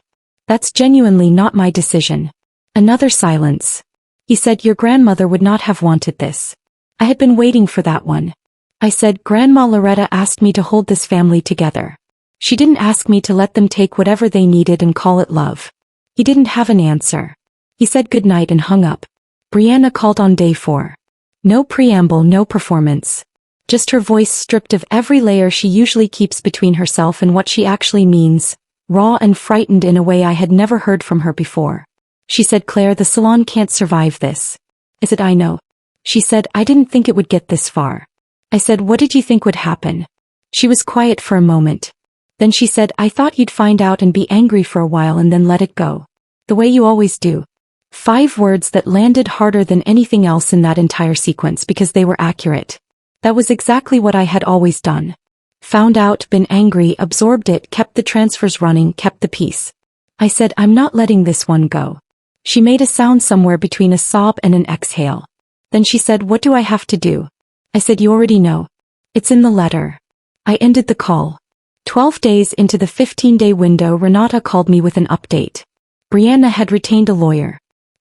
That's genuinely not my decision. Another silence. He said, your grandmother would not have wanted this. I had been waiting for that one. I said, Grandma Loretta asked me to hold this family together. She didn't ask me to let them take whatever they needed and call it love. He didn't have an answer. He said goodnight and hung up. Brianna called on day 4. No preamble, no performance. Just her voice stripped of every layer she usually keeps between herself and what she actually means, raw and frightened in a way I had never heard from her before. She said, Claire, the salon can't survive this. I said, I know. She said, I didn't think it would get this far. I said, what did you think would happen? She was quiet for a moment. Then she said, I thought you'd find out and be angry for a while and then let it go. The way you always do. 5 words that landed harder than anything else in that entire sequence because they were accurate. That was exactly what I had always done. Found out, been angry, absorbed it, kept the transfers running, kept the peace. I said, I'm not letting this one go. She made a sound somewhere between a sob and an exhale. Then she said, what do I have to do? I said, you already know. It's in the letter. I ended the call. 12 days into the 15-day window, Renata called me with an update. Brianna had retained a lawyer.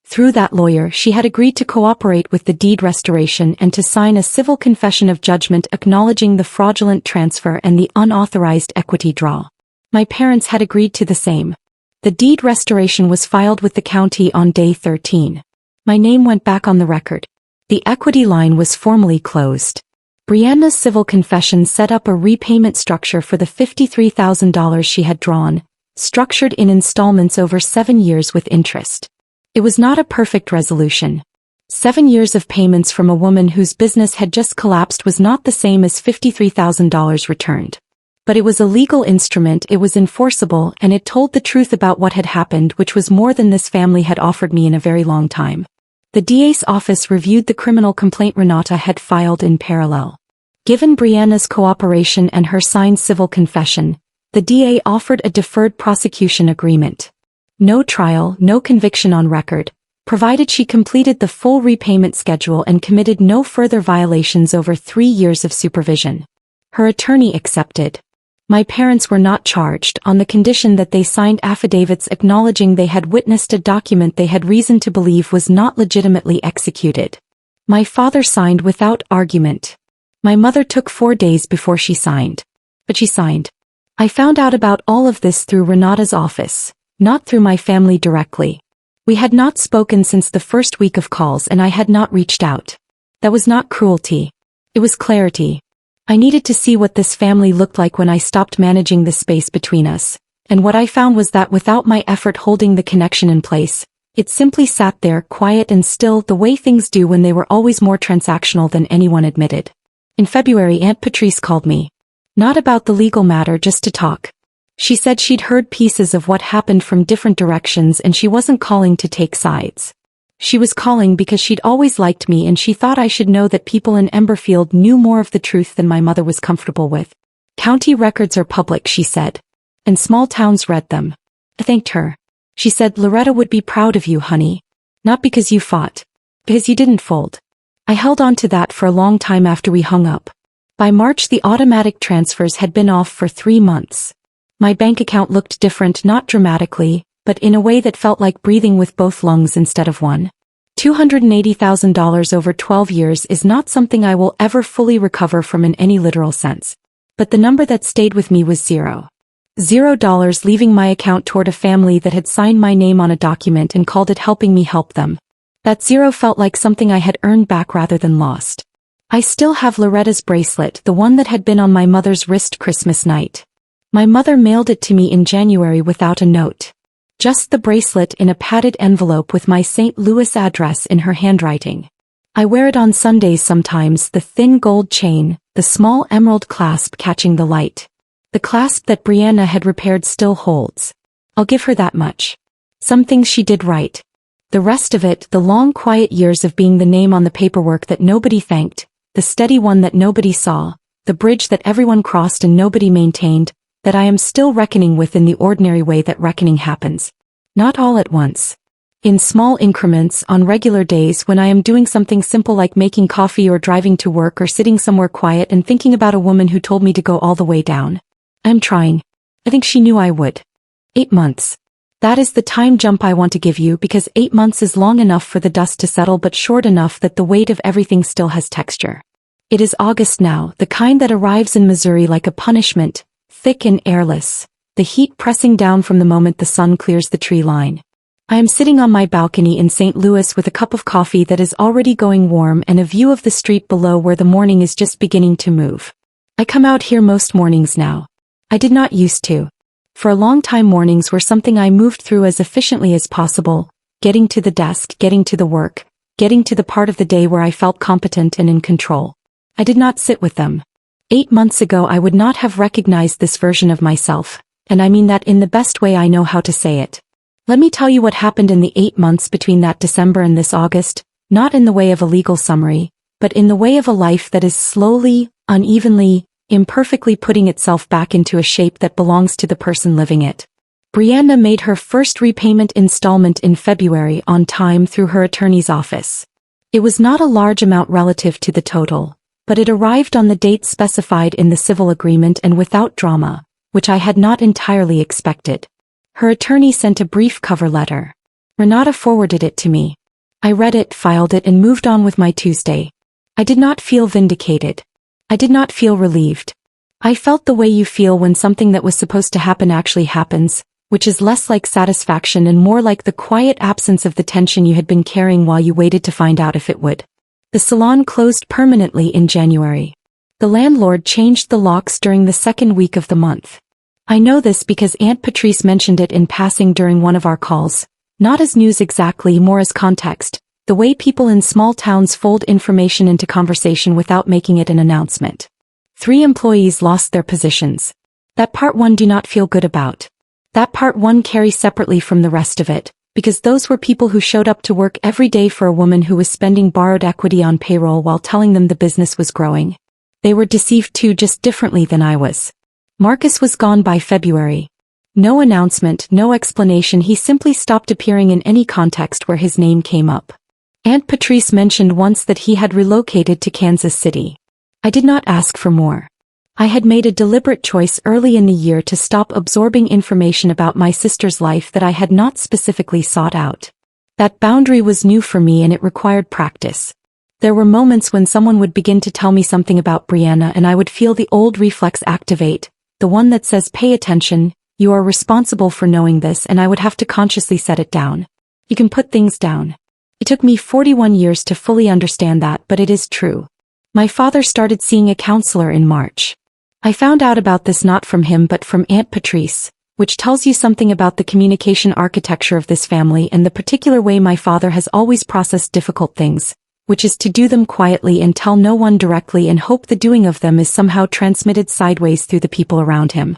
Through that lawyer, she had agreed to cooperate with the deed restoration and to sign a civil confession of judgment acknowledging the fraudulent transfer and the unauthorized equity draw. My parents had agreed to the same. The deed restoration was filed with the county on day 13. My name went back on the record. The equity line was formally closed. Brianna's civil confession set up a repayment structure for the $53,000 she had drawn, structured in installments over 7 years with interest. It was not a perfect resolution. 7 years of payments from a woman whose business had just collapsed was not the same as $53,000 returned. But it was a legal instrument, it was enforceable, and it told the truth about what had happened, which was more than this family had offered me in a very long time. The DA's office reviewed the criminal complaint Renata had filed in parallel. Given Brianna's cooperation and her signed civil confession, the DA offered a deferred prosecution agreement. No trial, no conviction on record, provided she completed the full repayment schedule and committed no further violations over 3 years of supervision. Her attorney accepted. My parents were not charged on the condition that they signed affidavits acknowledging they had witnessed a document they had reason to believe was not legitimately executed. My father signed without argument. My mother took 4 days before she signed. But she signed. I found out about all of this through Renata's office, not through my family directly. We had not spoken since the first week of calls and I had not reached out. That was not cruelty. It was clarity. I needed to see what this family looked like when I stopped managing the space between us, and what I found was that without my effort holding the connection in place, it simply sat there quiet and still the way things do when they were always more transactional than anyone admitted. In February, Aunt Patrice called me. Not about the legal matter, just to talk. She said she'd heard pieces of what happened from different directions and she wasn't calling to take sides. She was calling because she'd always liked me and she thought I should know that people in Emberfield knew more of the truth than my mother was comfortable with. County records are public, she said. And small towns read them. I thanked her. She said, Loretta would be proud of you, honey. Not because you fought. Because you didn't fold. I held on to that for a long time after we hung up. By March, the automatic transfers had been off for 3 months. My bank account looked different, not dramatically, but in a way that felt like breathing with both lungs instead of one. $280,000 over 12 years is not something I will ever fully recover from in any literal sense. But the number that stayed with me was $0. $0 leaving my account toward a family that had signed my name on a document and called it helping me help them. That $0 felt like something I had earned back rather than lost. I still have Loretta's bracelet, the one that had been on my mother's wrist Christmas night. My mother mailed it to me in January without a note. Just the bracelet in a padded envelope with my St. Louis address in her handwriting. I wear it on Sundays sometimes, the thin gold chain, the small emerald clasp catching the light. The clasp that Brianna had repaired still holds. I'll give her that much. Some things she did right. The rest of it, the long quiet years of being the name on the paperwork that nobody thanked, the steady one that nobody saw, the bridge that everyone crossed and nobody maintained, that I am still reckoning with in the ordinary way that reckoning happens. Not all at once. in small increments on regular days when I am doing something simple like making coffee or driving to work or sitting somewhere quiet and thinking about a woman who told me to go all the way down. I'm trying. I think she knew I would. 8 months. That is the time jump I want to give you because 8 months is long enough for the dust to settle but short enough that the weight of everything still has texture. It is August now, the kind that arrives in Missouri like a punishment, thick and airless, the heat pressing down from the moment the sun clears the tree line. I am sitting on my balcony in St. Louis with a cup of coffee that is already going warm and a view of the street below where the morning is just beginning to move. I come out here most mornings now. I did not used to. For a long time mornings were something I moved through as efficiently as possible, getting to the desk, getting to the work, getting to the part of the day where I felt competent and in control. I did not sit with them. 8 months ago I would not have recognized this version of myself, and I mean that in the best way I know how to say it. Let me tell you what happened in the 8 months between that December and this August, not in the way of a legal summary, but in the way of a life that is slowly, unevenly, imperfectly putting itself back into a shape that belongs to the person living it. Brianna made her first repayment installment in February on time through her attorney's office. It was not a large amount relative to the total, but it arrived on the date specified in the civil agreement and without drama, which I had not entirely expected. Her attorney sent a brief cover letter. Renata forwarded it to me. I read it, filed it, and moved on with my Tuesday. I did not feel vindicated. I did not feel relieved. I felt the way you feel when something that was supposed to happen actually happens, which is less like satisfaction and more like the quiet absence of the tension you had been carrying while you waited to find out if it would. The salon closed permanently in January. The landlord changed the locks during the second week of the month. I know this because Aunt Patrice mentioned it in passing during one of our calls, not as news exactly, more as context, the way people in small towns fold information into conversation without making it an announcement. 3 employees lost their positions. That part one do not feel good about. That part one carry separately from the rest of it, because those were people who showed up to work every day for a woman who was spending borrowed equity on payroll while telling them the business was growing. They were deceived too, just differently than I was. Marcus was gone by February. No announcement, no explanation, he simply stopped appearing in any context where his name came up. Aunt Patrice mentioned once that he had relocated to Kansas City. I did not ask for more. I had made a deliberate choice early in the year to stop absorbing information about my sister's life that I had not specifically sought out. That boundary was new for me and it required practice. There were moments when someone would begin to tell me something about Brianna and I would feel the old reflex activate, the one that says pay attention, you are responsible for knowing this, and I would have to consciously set it down. You can put things down. It took me 41 years to fully understand that, but it is true. My father started seeing a counselor in March. I found out about this not from him but from Aunt Patrice, which tells you something about the communication architecture of this family and the particular way my father has always processed difficult things, which is to do them quietly and tell no one directly and hope the doing of them is somehow transmitted sideways through the people around him.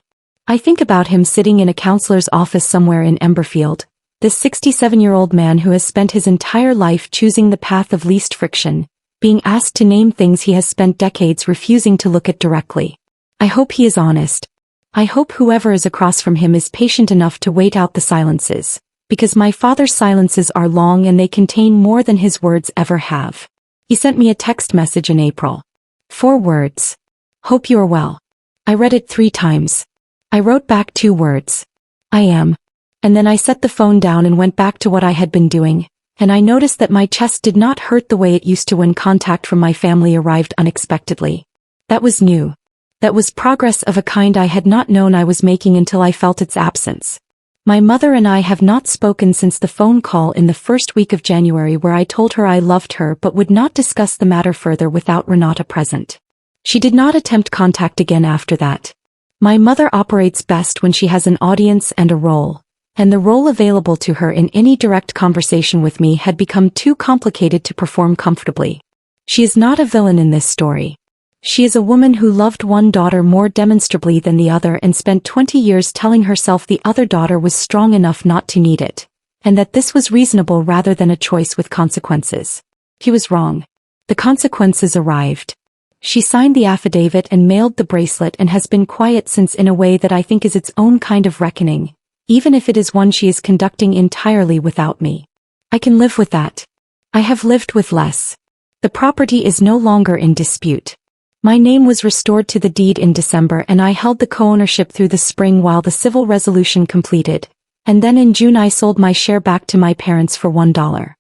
I think about him sitting in a counselor's office somewhere in Emberfield, this 67-year-old man who has spent his entire life choosing the path of least friction, being asked to name things he has spent decades refusing to look at directly. I hope he is honest. I hope whoever is across from him is patient enough to wait out the silences, because my father's silences are long and they contain more than his words ever have. He sent me a text message in April. 4 words. Hope you are well. I read it 3 times. I wrote back 2 words. I am. And then I set the phone down and went back to what I had been doing, and I noticed that my chest did not hurt the way it used to when contact from my family arrived unexpectedly. That was new. That was progress of a kind I had not known I was making until I felt its absence. My mother and I have not spoken since the phone call in the first week of January where I told her I loved her but would not discuss the matter further without Renata present. She did not attempt contact again after that. My mother operates best when she has an audience and a role, and the role available to her in any direct conversation with me had become too complicated to perform comfortably. She is not a villain in this story. She is a woman who loved one daughter more demonstrably than the other and spent 20 years telling herself the other daughter was strong enough not to need it, and that this was reasonable rather than a choice with consequences. He was wrong. The consequences arrived. She signed the affidavit and mailed the bracelet and has been quiet since in a way that I think is its own kind of reckoning, even if it is one she is conducting entirely without me. I can live with that. I have lived with less. The property is no longer in dispute. My name was restored to the deed in December and I held the co-ownership through the spring while the civil resolution completed, and then in June I sold my share back to my parents for $1.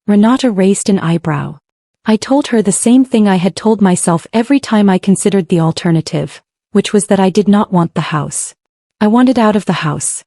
Renata raised an eyebrow. I told her the same thing I had told myself every time I considered the alternative, which was that I did not want the house. I wanted out of the house.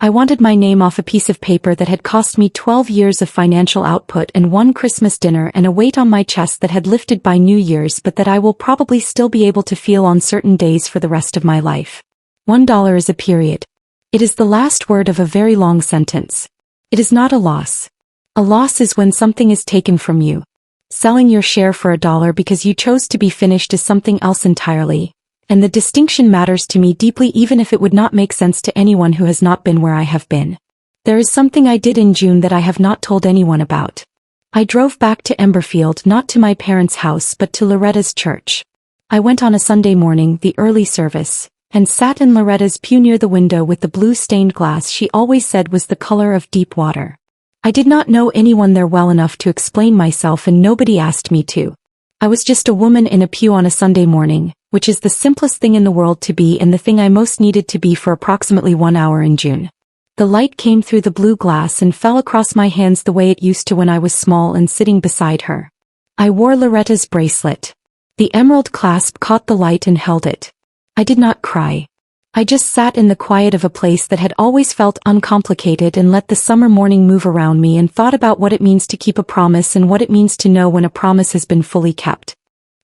I wanted my name off a piece of paper that had cost me 12 years of financial output and one Christmas dinner and a weight on my chest that had lifted by New Year's but that I will probably still be able to feel on certain days for the rest of my life. $1 is a period. It is the last word of a very long sentence. It is not a loss. A loss is when something is taken from you. Selling your share for $1 because you chose to be finished is something else entirely. And the distinction matters to me deeply even if it would not make sense to anyone who has not been where I have been. There is something I did in June that I have not told anyone about. I drove back to Emberfield, not to my parents' house but to Loretta's church. I went on a Sunday morning, the early service, and sat in Loretta's pew near the window with the blue stained glass she always said was the color of deep water. I did not know anyone there well enough to explain myself and nobody asked me to. I was just a woman in a pew on a Sunday morning, which is the simplest thing in the world to be and the thing I most needed to be for approximately 1 hour in June. The light came through the blue glass and fell across my hands the way it used to when I was small and sitting beside her. I wore Loretta's bracelet. The emerald clasp caught the light and held it. I did not cry. I just sat in the quiet of a place that had always felt uncomplicated and let the summer morning move around me and thought about what it means to keep a promise and what it means to know when a promise has been fully kept.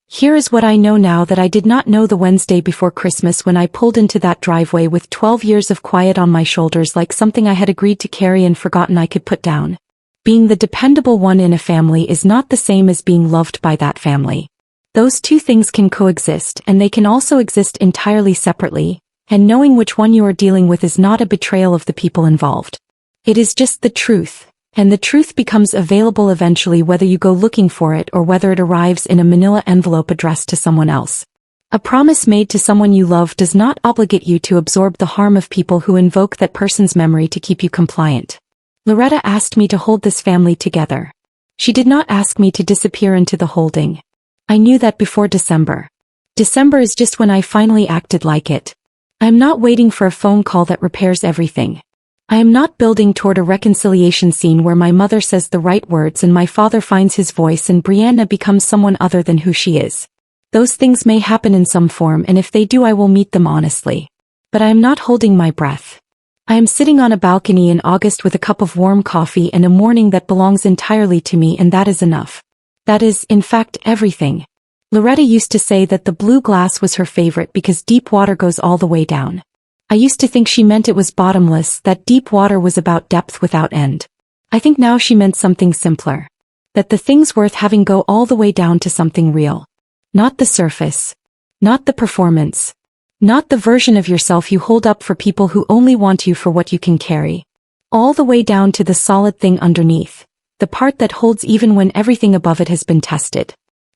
Here is what I know now that I did not know the Wednesday before Christmas when I pulled into that driveway with 12 years of quiet on my shoulders like something I had agreed to carry and forgotten I could put down. Being the dependable one in a family is not the same as being loved by that family. Those two things can coexist and they can also exist entirely separately, and knowing which one you are dealing with is not a betrayal of the people involved. It is just the truth, and the truth becomes available eventually whether you go looking for it or whether it arrives in a manila envelope addressed to someone else. A promise made to someone you love does not obligate you to absorb the harm of people who invoke that person's memory to keep you compliant. Loretta asked me to hold this family together. She did not ask me to disappear into the holding. I knew that before December. December is just when I finally acted like it. I am not waiting for a phone call that repairs everything. I am not building toward a reconciliation scene where my mother says the right words and my father finds his voice and Brianna becomes someone other than who she is. Those things may happen in some form and if they do I will meet them honestly. But I am not holding my breath. I am sitting on a balcony in August with a cup of warm coffee and a morning that belongs entirely to me and that is enough. That is, in fact, everything. Loretta used to say that the blue glass was her favorite because deep water goes all the way down. I used to think she meant it was bottomless, that deep water was about depth without end. I think now she meant something simpler. That the things worth having go all the way down to something real. Not the surface. Not the performance. Not the version of yourself you hold up for people who only want you for what you can carry. All the way down to the solid thing underneath. The part that holds even when everything above it has been tested.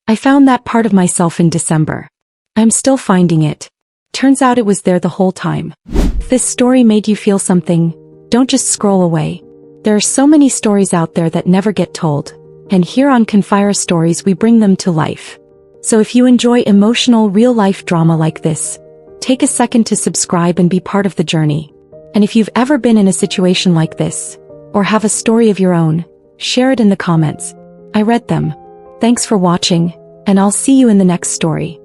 I found that part of myself in December. I'm still finding it. Turns out it was there the whole time. If this story made you feel something, don't just scroll away. There are so many stories out there that never get told, and here on Confire Stories we bring them to life. So if you enjoy emotional real-life drama like this, take a second to subscribe and be part of the journey. And if you've ever been in a situation like this, or have a story of your own, share it in the comments. I read them. Thanks for watching, and I'll see you in the next story.